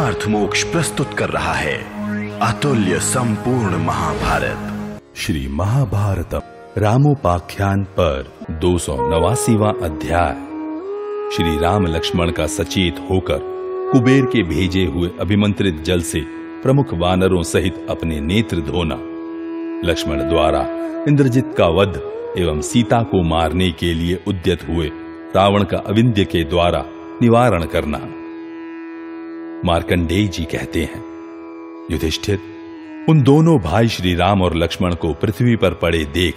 पुरुषार्थ मोक्ष प्रस्तुत कर रहा है अतुल्य संपूर्ण महाभारत। श्री महाभारतम रामोपाख्यान पर 289वां अध्याय। श्री राम लक्ष्मण का सचेत होकर कुबेर के भेजे हुए अभिमंत्रित जल से प्रमुख वानरों सहित अपने नेत्र धोना, लक्ष्मण द्वारा इंद्रजित का वध एवं सीता को मारने के लिए उद्यत हुए रावण का अविंध्य के द्वारा निवारण करना। मार्कंडेय जी कहते हैं, युधिष्ठिर, उन दोनों भाई श्री राम और लक्ष्मण को पृथ्वी पर पड़े देख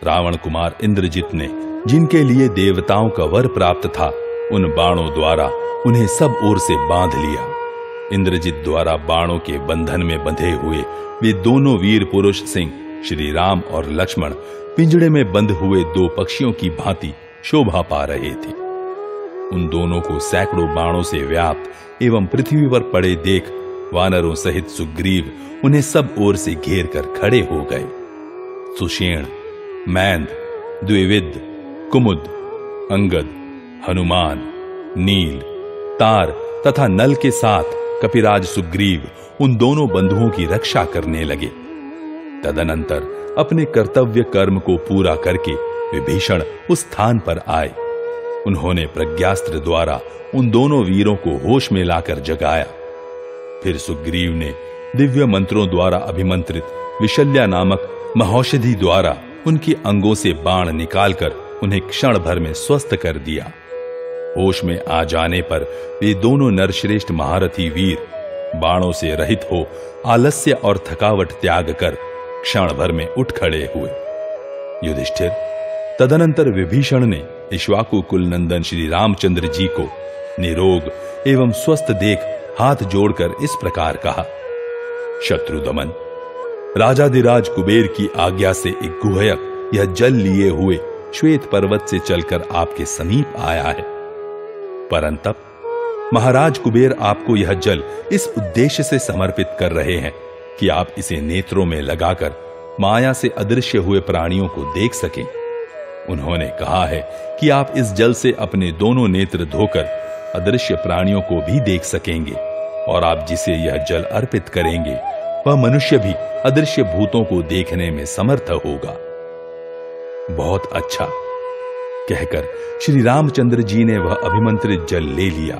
रावण कुमार इंद्रजित ने, जिनके लिए देवताओं का वर प्राप्त था, उन बाणों द्वारा उन्हें सब ओर से बांध लिया। इंद्रजित द्वारा बाणों के बंधन में बंधे हुए वे दोनों वीर पुरुष सिंह श्री राम और लक्ष्मण पिंजड़े में बंध हुए दो पक्षियों की भांति शोभा पा रहे थे। उन दोनों को सैकड़ों बाणों से व्याप्त एवं पृथ्वी पर पड़े देख वानरों सहित सुग्रीव उन्हें सब ओर से घेर कर खड़े हो गए। सुषेण, मैंद, द्विविद, कुमुद, अंगद, हनुमान, नील, तार तथा नल के साथ कपिराज सुग्रीव उन दोनों बंधुओं की रक्षा करने लगे। तदनंतर अपने कर्तव्य कर्म को पूरा करके विभीषण उस स्थान पर आए। उन्होंने प्रज्ञास्त्र द्वारा उन दोनों वीरों को होश में लाकर जगाया। फिर सुग्रीव ने दिव्य मंत्रों द्वारा अभिमंत्रित विशल्या नामक महौषधि द्वारा उनके अंगों से बाण निकालकर उन्हें क्षण भर में स्वस्थ कर दिया। होश में आ जाने पर वे दोनों नरश्रेष्ठ महारथी वीर बाणों से रहित हो आलस्य और थकावट त्याग कर क्षण भर में उठ खड़े हुए। युधिष्ठिर, तदनंतर विभीषण ने इक्ष्वाकु कुल नंदन श्री रामचंद्र जी को निरोग एवं स्वस्थ देख हाथ जोड़कर इस प्रकार कहा, शत्रुदमन, राजाधिराज कुबेर की आज्ञा से एक गुहयक यह जल लिए हुए श्वेत पर्वत से चलकर आपके समीप आया है। परंतप महाराज कुबेर आपको यह जल इस उद्देश्य से समर्पित कर रहे हैं कि आप इसे नेत्रों में लगाकर माया से अदृश्य हुए प्राणियों को देख सकें। उन्होंने कहा है कि आप इस जल से अपने दोनों नेत्र धोकर अदृश्य प्राणियों को भी देख सकेंगे, और आप जिसे यह जल अर्पित करेंगे वह मनुष्य भी अदृश्य भूतों को देखने में समर्थ होगा। बहुत अच्छा कहकर श्री रामचंद्र जी ने वह अभिमंत्रित जल ले लिया।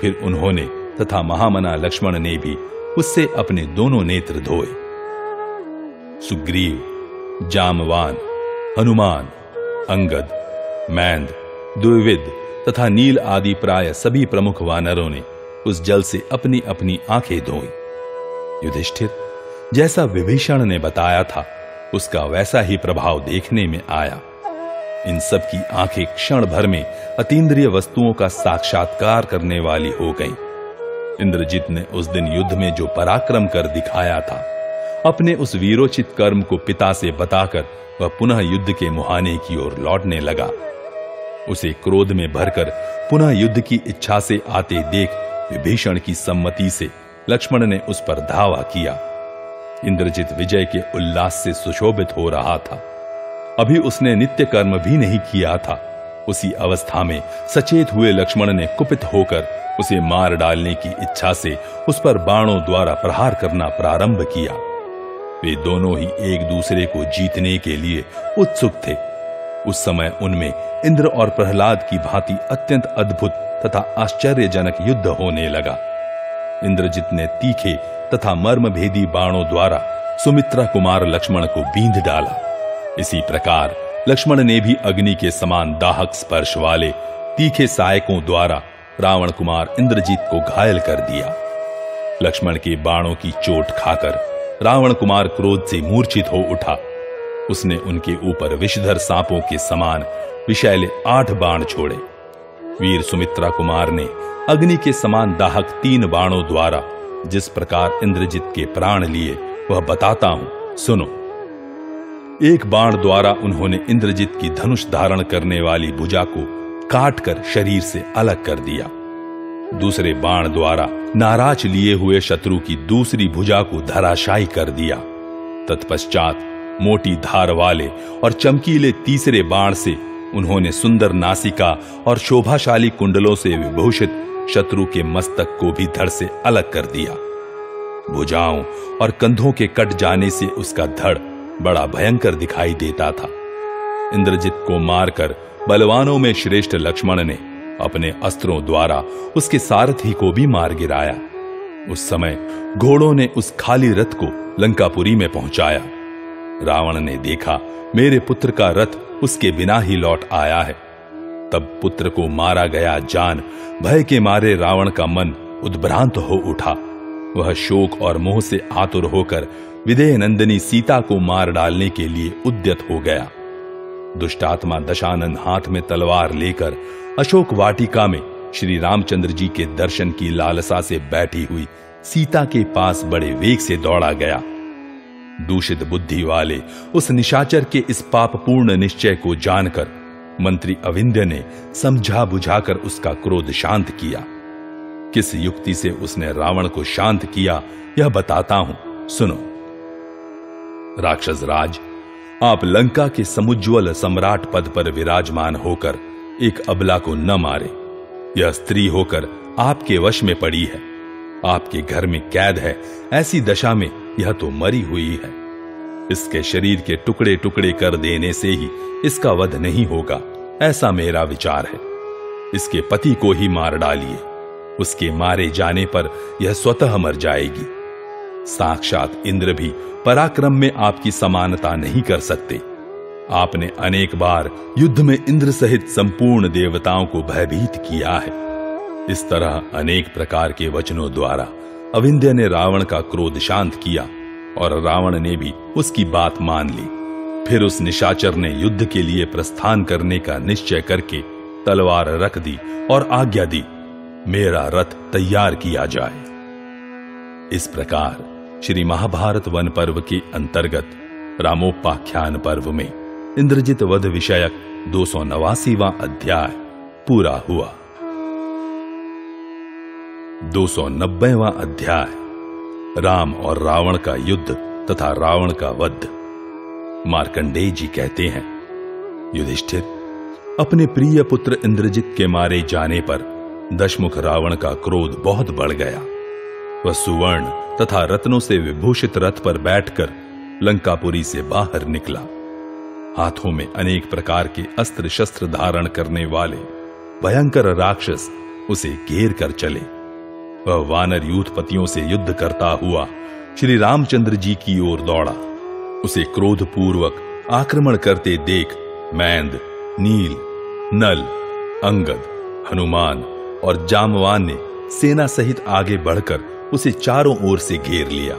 फिर उन्होंने तथा महामना लक्ष्मण ने भी उससे अपने दोनों नेत्र धोए। सुग्रीव, जामवान, हनुमान, अंगद, मैंद, द्विविद तथा नील आदि प्राय सभी प्रमुख वानरों ने उस जल से अपनी अपनी आंखें धोई। युधिष्ठिर, जैसा विभीषण ने बताया था उसका वैसा ही प्रभाव देखने में आया। इन सब की आंखें क्षण भर में अतीन्द्रिय वस्तुओं का साक्षात्कार करने वाली हो गईं। इंद्रजित ने उस दिन युद्ध में जो पराक्रम कर दिखाया था, अपने उस वीरोचित कर्म को पिता से बताकर वह पुनः युद्ध के मुहाने की ओर लौटने लगा। उसे क्रोध में भरकर पुनः युद्ध की इच्छा से आते देख विभीषण की सम्मति से लक्ष्मण ने उस पर धावा किया। इंद्रजित विजय के उल्लास से सुशोभित हो रहा था। अभी उसने नित्य कर्म भी नहीं किया था। उसी अवस्था में सचेत हुए लक्ष्मण ने कुपित होकर उसे मार डालने की इच्छा से उस पर बाणों द्वारा प्रहार करना प्रारंभ किया। वे दोनों ही एक दूसरे को जीतने के लिए उत्सुक थे। उस समय उनमें इंद्र और प्रहलाद की भांति अत्यंत अद्भुत तथा आश्चर्यजनक युद्ध होने लगा। इंद्रजित ने तीखे तथा मर्मभेदी बाणों द्वारा सुमित्रा कुमार लक्ष्मण को बींध डाला। इसी प्रकार लक्ष्मण ने भी अग्नि के समान दाहक स्पर्श वाले तीखे सहायकों द्वारा रावण कुमार इंद्रजीत को घायल कर दिया। लक्ष्मण के बाणों की चोट खाकर रावण कुमार क्रोध से मूर्छित हो उठा। उसने उनके ऊपर विषधर सांपों के समान विषैले 8 बाण छोड़े। वीर सुमित्रा कुमार ने अग्नि के समान दाहक 3 बाणों द्वारा जिस प्रकार इंद्रजित के प्राण लिए वह बताता हूं, सुनो। एक बाण द्वारा उन्होंने इंद्रजित की धनुष धारण करने वाली भुजा को काटकर शरीर से अलग कर दिया। दूसरे बाण द्वारा नाराज लिए हुए शत्रु की दूसरी भुजा को धराशायी कर दिया। तत्पश्चात मोटी धार वाले और चमकीले तीसरे बाण से उन्होंने सुंदर नासिका और शोभाशाली कुंडलों से विभूषित शत्रु के मस्तक को भी धड़ से अलग कर दिया। भुजाओं और कंधों के कट जाने से उसका धड़ बड़ा भयंकर दिखाई देता था। इंद्रजित को मारकर बलवानों में श्रेष्ठ लक्ष्मण ने अपने अस्त्रों द्वारा उसके सारथी को भी मार गिराया। उस समय घोड़ों ने उस खाली रथ को लंकापुरी में पहुंचाया। रावण ने देखा मेरे पुत्र का रथ उसके बिना ही लौट आया है। तब पुत्र को मारा गया जान भय के मारे रावण का मन उद्भ्रांत हो उठा। वह शोक और मोह से आतुर होकर विदेह नंदिनी सीता को मार डालने के लिए उद्यत हो गया। दुष्टात्मा दशानन हाथ में तलवार लेकर अशोक वाटिका में श्री रामचंद्र जी के दर्शन की लालसा से बैठी हुई सीता के पास बड़े वेग से दौड़ा गया। दूषित बुद्धि वाले उस निशाचर के इस पापपूर्ण निश्चय को जानकर मंत्री अविंध्य ने समझा बुझाकर उसका क्रोध शांत किया। किस युक्ति से उसने रावण को शांत किया यह बताता हूं, सुनो। राक्षस राज, आप लंका के समुज्वल सम्राट पद पर विराजमान होकर एक अबला को न मारे। यह स्त्री होकर आपके वश में पड़ी है, आपके घर में कैद है। ऐसी दशा में यह तो मरी हुई है। इसके शरीर के टुकड़े टुकड़े कर देने से ही इसका वध नहीं होगा, ऐसा मेरा विचार है। इसके पति को ही मार डालिए। उसके मारे जाने पर यह स्वतः मर जाएगी। साक्षात इंद्र भी पराक्रम में आपकी समानता नहीं कर सकते। आपने अनेक बार युद्ध में इंद्र सहित संपूर्ण देवताओं को भयभीत किया है। इस तरह अनेक प्रकार के वचनों द्वारा अविंध्य ने रावण का क्रोध शांत किया और रावण ने भी उसकी बात मान ली। फिर उस निशाचर ने युद्ध के लिए प्रस्थान करने का निश्चय करके तलवार रख दी और आज्ञा दी, मेरा रथ तैयार किया जाए। इस प्रकार श्री महाभारत वन पर्व के अंतर्गत रामोपाख्यान पर्व में इंद्रजित वध विषयक 289वां अध्याय पूरा हुआ। 290वां अध्याय राम और रावण का युद्ध तथा रावण का वध। मार्कंडेय जी कहते हैं, युधिष्ठिर, अपने प्रिय पुत्र इंद्रजित के मारे जाने पर दशमुख रावण का क्रोध बहुत बढ़ गया। वह सुवर्ण तथा रत्नों से विभूषित रथ पर बैठकर लंकापुरी से बाहर निकला। हाथों में अनेक प्रकार के अस्त्र शस्त्र धारण करने वाले भयंकर राक्षस उसे घेर कर चले। वह वानर यूथपतियों से युद्ध करता हुआ श्री रामचंद्र जी की ओर दौड़ा। उसे क्रोधपूर्वक आक्रमण करते देख मैंद, नील, नल, अंगद, हनुमान और जामवान ने सेना सहित आगे बढ़कर उसे चारों ओर से घेर लिया।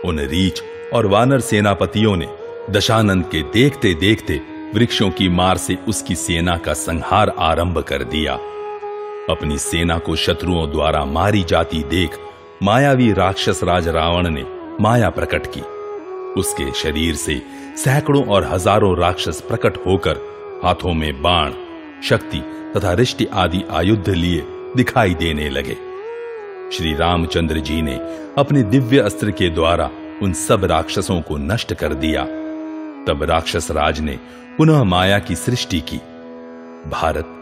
उन रीछ और वानर सेनापतियों ने दशानन के देखते देखते वृक्षों की मार से उसकी सेना का संहार आरंभ कर दिया। अपनी सेना को शत्रुओं द्वारा मारी जाती देख मायावी राक्षस राज रावण ने माया प्रकट की। उसके शरीर से सैकड़ों और हजारों राक्षस प्रकट होकर हाथों में बाण, शक्ति तथा रिष्टि आदि आयुध लिए दिखाई देने लगे। श्री रामचंद्र जी ने अपने दिव्य अस्त्र के द्वारा उन सब राक्षसों को नष्ट कर दिया। तब राक्षस राज ने पुनः माया की सृष्टि की। भारत,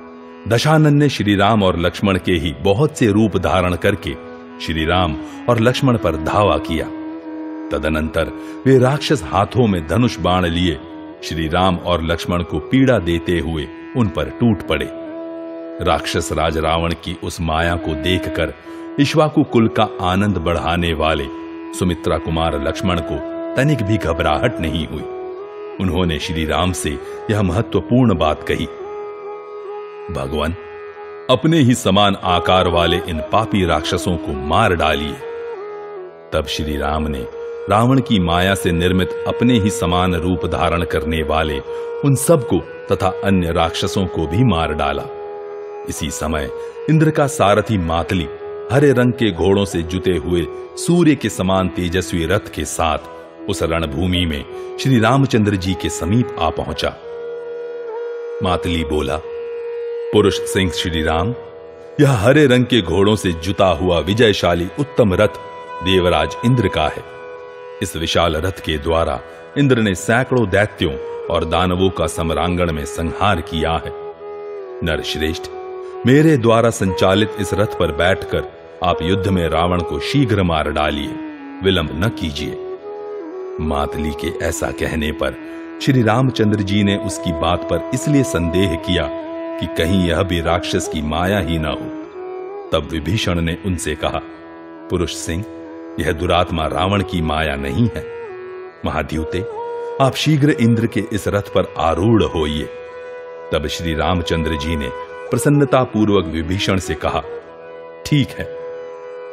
दशानन ने श्री राम और लक्ष्मण के ही बहुत से रूप धारण करके श्री राम और लक्ष्मण पर धावा किया। तदनंतर वे राक्षस हाथों में धनुष बाण लिए श्री राम और लक्ष्मण को पीड़ा देते हुए उन पर टूट पड़े। राक्षस राज रावण की उस माया को देखकर इक्ष्वाकु कुल का आनंद बढ़ाने वाले सुमित्रा कुमार लक्ष्मण को तनिक भी घबराहट नहीं हुई। उन्होंने श्री राम से यह महत्वपूर्ण बात कही, भगवान, अपने ही समान आकार वाले इन पापी राक्षसों को मार डालिए। तब श्री राम ने रावण की माया से निर्मित अपने ही समान रूप धारण करने वाले उन सबको तथा अन्य राक्षसों को भी मार डाला। इसी समय इंद्र का सारथी मातली हरे रंग के घोड़ों से जुते हुए सूर्य के समान तेजस्वी रथ के साथ उस रणभूमि में श्री रामचंद्र जी के समीप आ पहुंचा। मातली बोला, पुरुष सिंह श्री राम, यह हरे रंग के घोड़ों से जुता हुआ विजयशाली उत्तम रथ देवराज इंद्र का है। इस विशाल रथ के द्वारा इंद्र ने सैकड़ों दैत्यों और दानवों का सम्रांगण में संहार किया है। नरश्रेष्ठ, मेरे द्वारा संचालित इस रथ पर बैठकर आप युद्ध में रावण को शीघ्र मार डालिए, विलंब न कीजिए। मातली के ऐसा कहने पर श्री रामचंद्र जी ने उसकी बात पर इसलिए संदेह किया कि कहीं यह भी राक्षस की माया ही न हो। तब विभीषण ने उनसे कहा, पुरुष सिंह, यह दुरात्मा रावण की माया नहीं है। महाद्युते, आप शीघ्र इंद्र के इस रथ पर आरूढ़ होइए। तब श्री रामचंद्र जी ने प्रसन्नता पूर्वक विभीषण से कहा, ठीक है।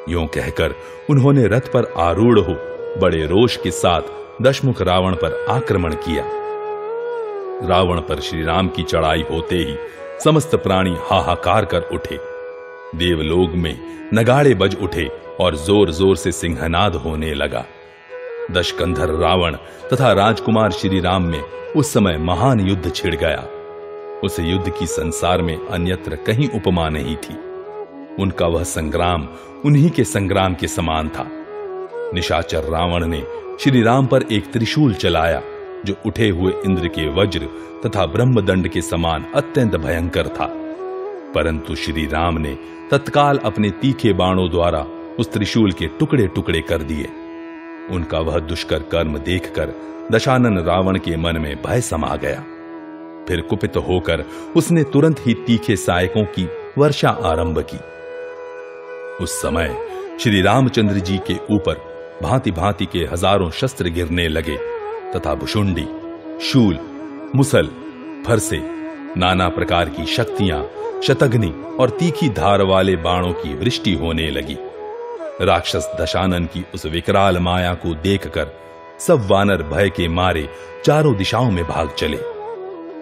यों कहकर उन्होंने रथ पर आरूढ़ हो बड़े रोष के साथ दशमुख रावण पर आक्रमण किया। रावण पर श्री राम की चढ़ाई होते ही समस्त प्राणी हाहाकार कर उठे। देवलोक में नगाड़े बज उठे और जोर जोर से सिंहनाद होने लगा। दशकंधर रावण तथा राजकुमार श्री राम में उस समय महान युद्ध छिड़ गया। उस युद्ध की संसार में अन्यत्र कहीं उपमा नहीं थी। उनका वह संग्राम उन्हीं के संग्राम के समान था। निशाचर रावण ने श्री राम पर एक त्रिशूल चलाया जो उठे हुए इंद्र के वज्र तथा ब्रह्मदंड के समान अत्यंत भयंकर था, परंतु श्री राम ने तत्काल अपने तीखे बाणों द्वारा उस त्रिशूल के टुकड़े टुकड़े कर दिए। उनका वह दुष्कर कर्म देखकर दशानन रावण के मन में भय समा गया। फिर कुपित होकर उसने तुरंत ही तीखे सायकों की वर्षा आरंभ की। उस समय श्री रामचंद्र जी के ऊपर भांति भांति के हजारों शस्त्र गिरने लगे तथा भुशुंडी, शूल, मुसल, फरसे, नाना प्रकार की शक्तियां, शतघ्नि और तीखी धार वाले बाणों की वृष्टि होने लगी। राक्षस दशानन की उस विकराल माया को देखकर सब वानर भय के मारे चारों दिशाओं में भाग चले।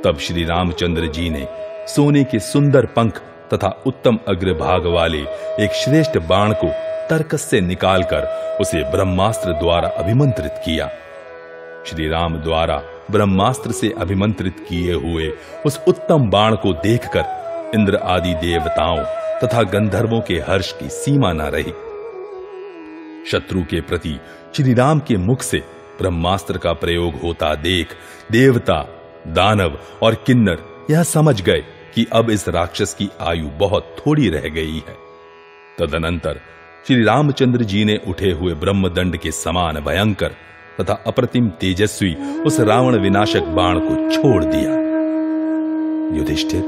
तब श्री रामचंद्र जी ने सोने के सुंदर पंख तथा उत्तम अग्रभाग वाले एक श्रेष्ठ बाण को तरकस से निकालकर उसे ब्रह्मास्त्र द्वारा अभिमंत्रित किया। श्री राम द्वारा ब्रह्मास्त्र से अभिमंत्रित किए हुए उस उत्तम बाण को देखकर इंद्र आदि देवताओं तथा गंधर्वों के हर्ष की सीमा न रही। शत्रु के प्रति श्री राम के मुख से ब्रह्मास्त्र का प्रयोग होता देख देवता, दानव और किन्नर यह समझ गए कि अब इस राक्षस की आयु बहुत थोड़ी रह गई है। तदनंतर श्री रामचंद्र जी ने उठे हुए ब्रह्मदंड के समान भयंकर तथा अप्रतिम तेजस्वी उस रावण विनाशक बाण को छोड़ दिया। युधिष्ठिर,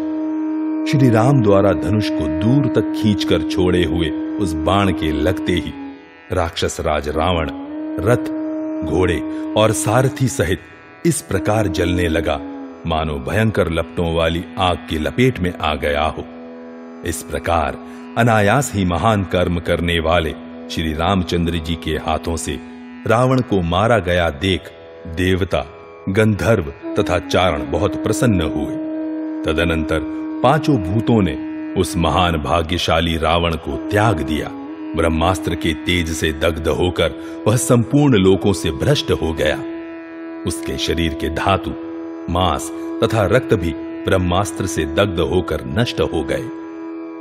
श्री राम द्वारा धनुष को दूर तक खींचकर छोड़े हुए उस बाण के लगते ही राक्षस राज रावण रथ, घोड़े और सारथी सहित इस प्रकार जलने लगा मानो भयंकर लपटों वाली आग की लपेट में आ गया हो। इस प्रकार अनायास ही महान कर्म करने वाले श्री रामचंद्र जी के हाथों से रावण को मारा गया देख देवता, गंधर्व तथा चारण बहुत प्रसन्न हुए। तदनंतर पांचों भूतों ने उस महान भाग्यशाली रावण को त्याग दिया। ब्रह्मास्त्र के तेज से दग्ध होकर वह संपूर्ण लोकों से भ्रष्ट हो गया। उसके शरीर के धातु, मांस तथा रक्त भी ब्रह्मास्त्र से दग्ध होकर नष्ट हो गए।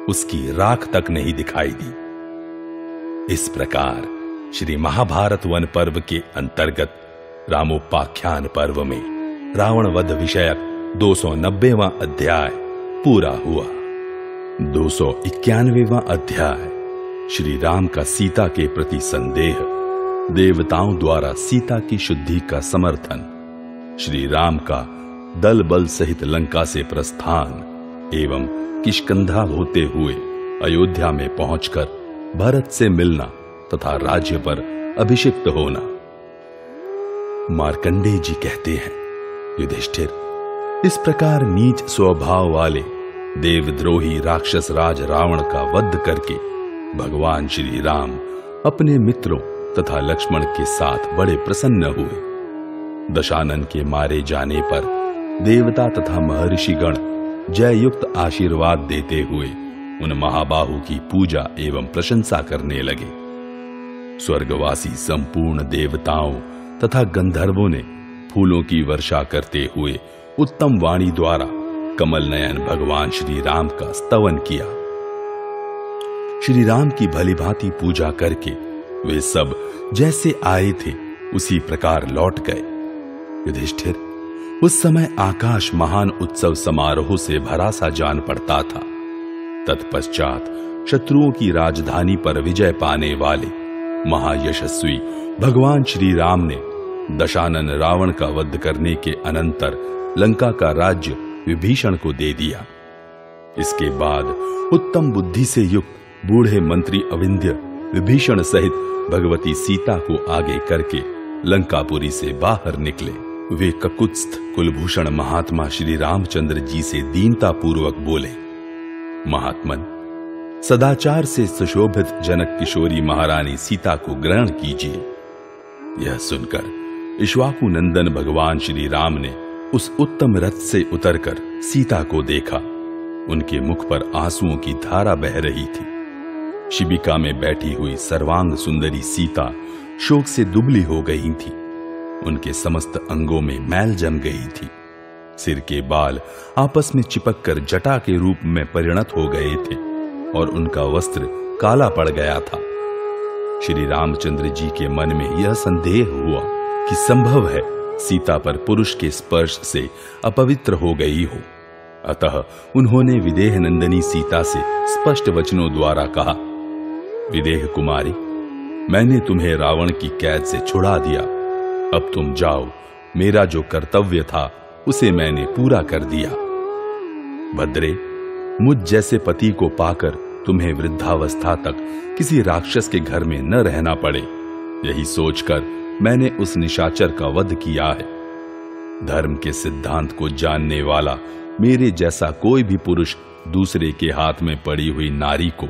उसकी राख तक नहीं दिखाई दी। इस प्रकार श्री महाभारत वन पर्व के अंतर्गत रामोपाख्यान पर्व में रावण वध विषयक 290वां अध्याय पूरा हुआ। 291वां अध्याय श्री राम का सीता के प्रति संदेह, देवताओं द्वारा सीता की शुद्धि का समर्थन, श्री राम का दल बल सहित लंका से प्रस्थान एवं किष्किंधा होते हुए अयोध्या में पहुंचकर भरत से मिलना तथा राज्य पर अभिषिक्त होना। मार्कंडेय जी कहते हैं, युधिष्ठिर, इस प्रकार नीच स्वभाव वाले देवद्रोही राक्षस राज रावण का वध करके भगवान श्री राम अपने मित्रों तथा लक्ष्मण के साथ बड़े प्रसन्न हुए। दशानन के मारे जाने पर देवता तथा महर्षिगण जय युक्त आशीर्वाद देते हुए उन महाबाहु की पूजा एवं प्रशंसा करने लगे। स्वर्गवासी संपूर्ण देवताओं तथा गंधर्वों ने फूलों की वर्षा करते हुए उत्तम वाणी द्वारा कमल नयन भगवान श्री राम का स्तवन किया। श्री राम की भलीभांति पूजा करके वे सब जैसे आए थे उसी प्रकार लौट गए। युधिष्ठिर, उस समय आकाश महान उत्सव समारोह से भरा सा जान पड़ता था। तत्पश्चात शत्रुओं की राजधानी पर विजय पाने वाले महायशस्वी भगवान श्री राम ने दशानन रावण का वध करने के अनंतर लंका का राज्य विभीषण को दे दिया। इसके बाद उत्तम बुद्धि से युक्त बूढ़े मंत्री अविंध्य विभीषण सहित भगवती सीता को आगे करके लंकापुरी से बाहर निकले। वे ककुत्स्थ कुलभूषण महात्मा श्री रामचंद्र जी से दीनता पूर्वक बोले, महात्मन, सदाचार से सुशोभित जनक किशोरी महारानी सीता को ग्रहण कीजिए। यह सुनकर इक्ष्वाकु नंदन भगवान श्री राम ने उस उत्तम रथ से उतरकर सीता को देखा। उनके मुख पर आंसुओं की धारा बह रही थी। शिबिका में बैठी हुई सर्वांग सुंदरी सीता शोक से दुबली हो गई थी। उनके समस्त अंगों में मैल जम गई थी। सिर के बाल आपस में चिपककर जटा के रूप में परिणत हो गए थे और उनका वस्त्र काला पड़ गया था। श्री रामचंद्र जी के मन में यह संदेह हुआ कि संभव है सीता पर पुरुष के स्पर्श से अपवित्र हो गई हो। अतः उन्होंने विदेह नंदनी सीता से स्पष्ट वचनों द्वारा कहा, विदेह कुमारी, मैंने तुम्हें रावण की कैद से छुड़ा दिया। अब तुम जाओ, मेरा जो कर्तव्य था उसे मैंने पूरा कर दिया। भद्रे, मुझ जैसे पति को पाकर तुम्हें वृद्धावस्था तक किसी राक्षस के घर में न रहना पड़े, यही सोचकर मैंने उस निशाचर का वध किया है। धर्म के सिद्धांत को जानने वाला मेरे जैसा कोई भी पुरुष दूसरे के हाथ में पड़ी हुई नारी को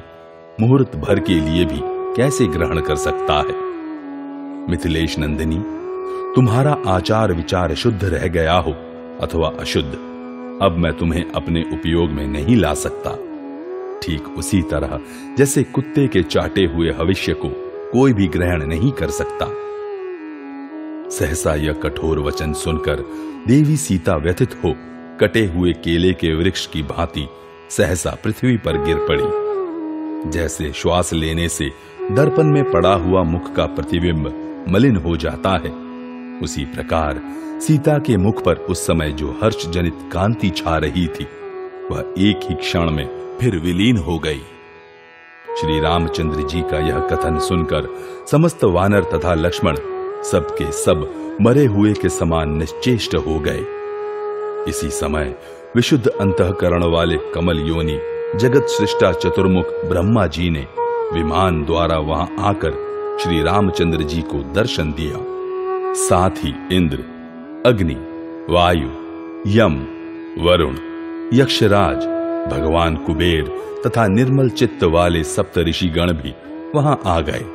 मुहूर्त भर के लिए भी कैसे ग्रहण कर सकता है। मिथिलेश नंदिनी, तुम्हारा आचार विचार शुद्ध रह गया हो अथवा अशुद्ध, अब मैं तुम्हें अपने उपयोग में नहीं ला सकता। ठीक उसी तरह जैसे कुत्ते के चाटे हुए हविष्य को कोई भी ग्रहण नहीं कर सकता। सहसा यह कठोर वचन सुनकर देवी सीता व्यथित हो कटे हुए केले के वृक्ष की भांति सहसा पृथ्वी पर गिर पड़ी। जैसे श्वास लेने से दर्पण में पड़ा हुआ मुख का प्रतिबिंब मलिन हो जाता है, उसी प्रकार सीता के मुख पर उस समय जो हर्ष जनित कांति छा रही थी वह एक ही क्षण में फिर विलीन हो गई। श्री रामचंद्र जी का यह कथन सुनकर समस्त वानर तथा लक्ष्मण सबके सब मरे हुए के समान निश्चेष्ट हो गए। इसी समय विशुद्ध अंतःकरण वाले कमल योनि जगत सृष्टा चतुर्मुख ब्रह्मा जी ने विमान द्वारा वहां आकर श्री रामचंद्र जी को दर्शन दिया। साथ ही इंद्र, अग्नि, वायु, यम, वरुण, यक्षराज, भगवान कुबेर तथा निर्मल चित्त वाले सप्त ऋषिगण भी वहां आ गए।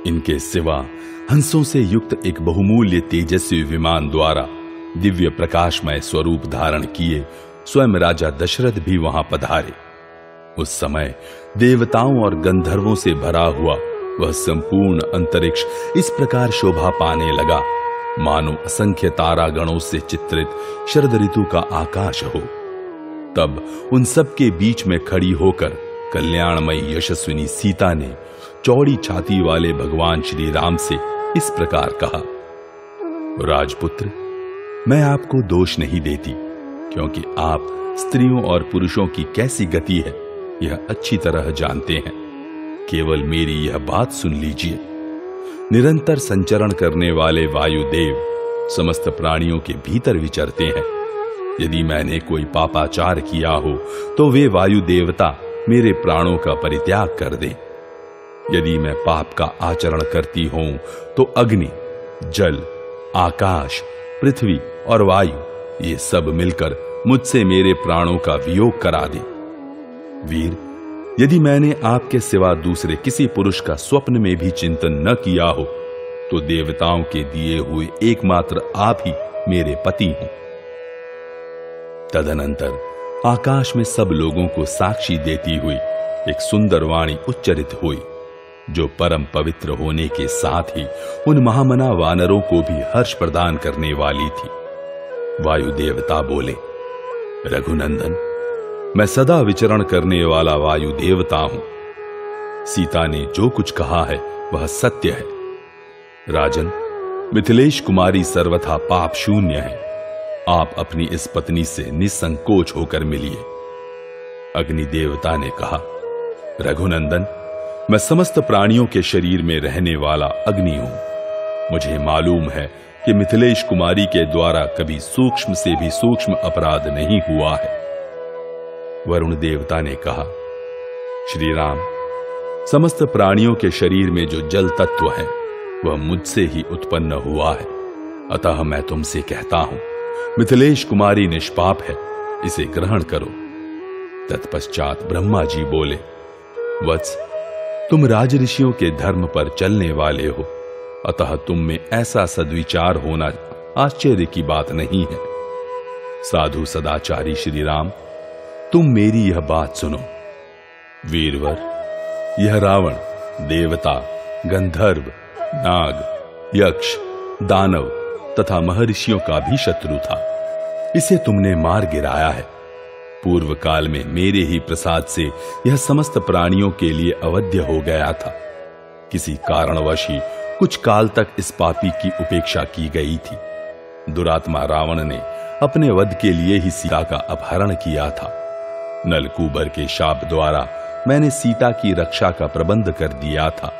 इनके सिवा हंसों से युक्त एक बहुमूल्य तेजस्वी विमान द्वारा दिव्य प्रकाशमय स्वरूप धारण किए स्वयं राजा दशरथ भी वहां पधारे। उस समय देवताओं और गंधर्वों से भरा हुआ वह संपूर्ण अंतरिक्ष इस प्रकार शोभा पाने लगा मानो असंख्य तारागणों से चित्रित शरद ऋतु का आकाश हो। तब उन सब के बीच में खड़ी होकर कल्याणमयी यशस्विनी सीता ने चौड़ी छाती वाले भगवान श्री राम से इस प्रकार कहा, राजपुत्र, मैं आपको दोष नहीं देती, क्योंकि आप स्त्रियों और पुरुषों की कैसी गति है यह अच्छी तरह जानते हैं। केवल मेरी यह बात सुन लीजिए। निरंतर संचरण करने वाले वायुदेव समस्त प्राणियों के भीतर विचरते हैं। यदि मैंने कोई पापाचार किया हो तो वे वायु देवता मेरे प्राणों का परित्याग कर दें। यदि मैं पाप का आचरण करती हूं तो अग्नि, जल, आकाश, पृथ्वी और वायु ये सब मिलकर मुझसे मेरे प्राणों का वियोग करा दें। वीर, यदि मैंने आपके सिवा दूसरे किसी पुरुष का स्वप्न में भी चिंतन न किया हो तो देवताओं के दिए हुए एकमात्र आप ही मेरे पति हैं। तदनंतर आकाश में सब लोगों को साक्षी देती हुई एक सुंदर वाणी उच्चरित हुई, जो परम पवित्र होने के साथ ही उन महामना वानरों को भी हर्ष प्रदान करने वाली थी। वायु देवता बोले, रघुनंदन, मैं सदा विचरण करने वाला वायु देवता हूं। सीता ने जो कुछ कहा है वह सत्य है। राजन, मिथिलेश कुमारी सर्वथा पाप शून्य है। आप अपनी इस पत्नी से निसंकोच होकर मिलिए। अग्नि देवता ने कहा, रघुनंदन, मैं समस्त प्राणियों के शरीर में रहने वाला अग्नि हूं। मुझे मालूम है कि मिथिलेश कुमारी के द्वारा कभी सूक्ष्म से भी सूक्ष्म अपराध नहीं हुआ है। वरुण देवता ने कहा, श्री राम, समस्त प्राणियों के शरीर में जो जल तत्व है वह मुझसे ही उत्पन्न हुआ है। अतः मैं तुमसे कहता हूं, मिथिलेश कुमारी निष्पाप है, इसे ग्रहण करो। तत्पश्चात ब्रह्मा जी बोले, वत्स, तुम राजऋषियों के धर्म पर चलने वाले हो, अतः तुम में ऐसा सद्विचार होना आश्चर्य की बात नहीं है। साधु सदाचारी श्री राम, तुम मेरी यह बात सुनो। वीरवर, यह रावण देवता, गंधर्व, नाग, यक्ष, दानव तथा महर्षियों का भी शत्रु था। इसे तुमने मार गिराया है। पूर्व काल में मेरे ही प्रसाद से यह समस्त प्राणियों के लिए अवध्य हो गया था। किसी कारणवश ही कुछ काल तक इस पापी की उपेक्षा की गई थी। दुरात्मा रावण ने अपने वध के लिए ही सीता का अपहरण किया था। नलकूबर के शाप द्वारा मैंने सीता की रक्षा का प्रबंध कर दिया था।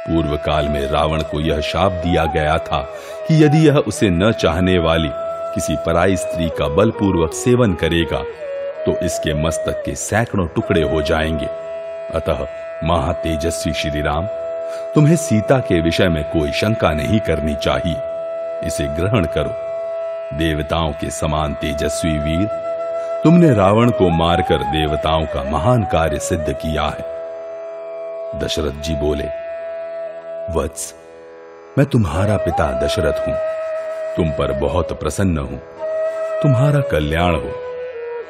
पूर्व काल में रावण को यह शाप दिया गया था कि यदि यह उसे न चाहने वाली किसी पराई स्त्री का बलपूर्वक सेवन करेगा तो इसके मस्तक के सैकड़ों टुकड़े हो जाएंगे। अतः महातेजस्वी श्री राम, तुम्हें सीता के विषय में कोई शंका नहीं करनी चाहिए। इसे ग्रहण करो। देवताओं के समान तेजस्वी वीर, तुमने रावण को मारकर देवताओं का महान कार्य सिद्ध किया है। दशरथ जी बोले, वत्स, मैं तुम्हारा पिता दशरथ हूं, तुम पर बहुत प्रसन्न हूं, तुम्हारा कल्याण हो।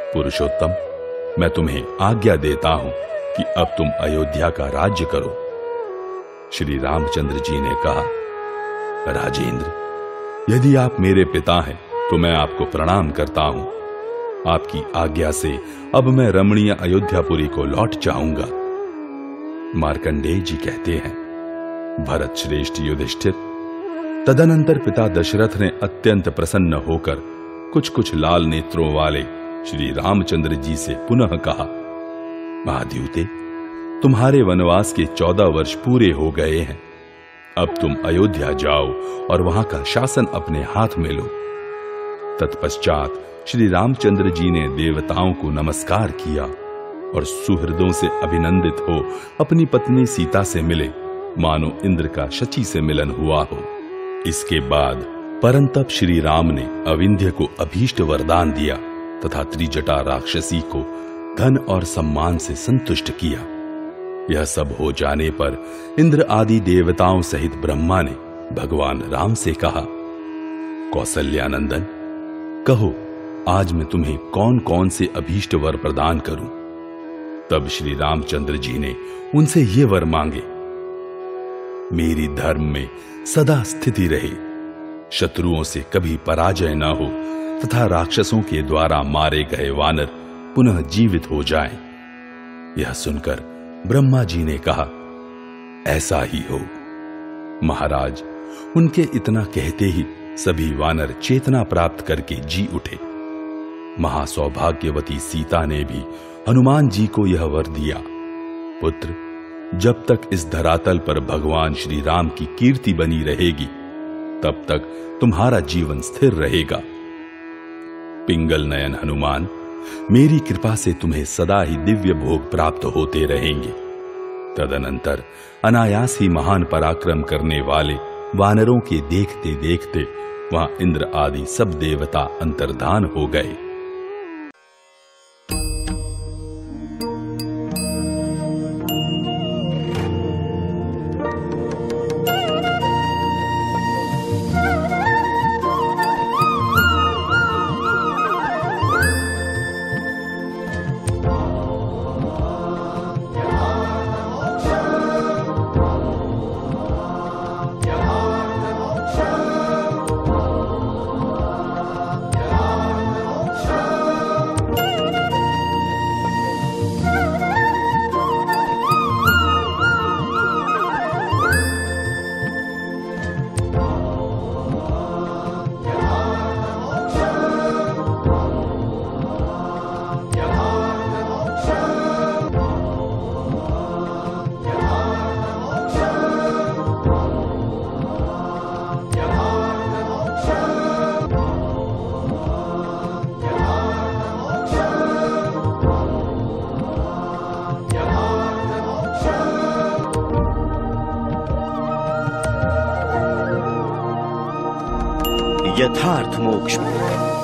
पुरुषोत्तम, मैं तुम्हें आज्ञा देता हूं कि अब तुम अयोध्या का राज्य करो। श्री रामचंद्र जी ने कहा, राजेंद्र, यदि आप मेरे पिता हैं तो मैं आपको प्रणाम करता हूं। आपकी आज्ञा से अब मैं रमणीय अयोध्यापुरी को लौट जाऊंगा। मार्कंडेय जी कहते हैं, भरत श्रेष्ठ युधिष्ठिर, तदनंतर पिता दशरथ ने अत्यंत प्रसन्न होकर कुछ लाल नेत्रों वाले श्री रामचंद्र जी से पुनः कहा, महाद्युते, तुम्हारे वनवास के 14 वर्ष पूरे हो गए हैं। अब तुम अयोध्या जाओ और वहां का शासन अपने हाथ में लो। तत्पश्चात श्री रामचंद्र जी ने देवताओं को नमस्कार किया और सुहृदों से अभिनंदित हो अपनी पत्नी सीता से मिले, मानो इंद्र का शची से मिलन हुआ हो। इसके बाद परंतप श्री राम ने अविंध्य को अभीष्ट वरदान दिया तथा त्रिजटा राक्षसी को धन और सम्मान से संतुष्ट किया। यह सब हो जाने पर इंद्र आदि देवताओं सहित ब्रह्मा ने भगवान राम से कहा, कौसल्यानंदन, कहो आज मैं तुम्हें कौन कौन से अभीष्ट वर प्रदान करूं। तब श्री रामचंद्र जी ने उनसे ये वर मांगे, मेरी धर्म में सदा स्थिति रहे, शत्रुओं से कभी पराजय न हो तथा राक्षसों के द्वारा मारे गए वानर पुनः जीवित हो जाएं। यह सुनकर ब्रह्मा जी ने कहा, ऐसा ही हो। महाराज, उनके इतना कहते ही सभी वानर चेतना प्राप्त करके जी उठे। महासौभाग्यवती सीता ने भी हनुमान जी को यह वर दिया, पुत्र, जब तक इस धरातल पर भगवान श्री राम की कीर्ति बनी रहेगी तब तक तुम्हारा जीवन स्थिर रहेगा। पिंगल नयन हनुमान, मेरी कृपा से तुम्हें सदा ही दिव्य भोग प्राप्त होते रहेंगे। तदनंतर अनायास ही महान पराक्रम करने वाले वानरों के देखते देखते वहां इंद्र आदि सब देवता अंतर्धान हो गए। यथार्थ मोक्ष में।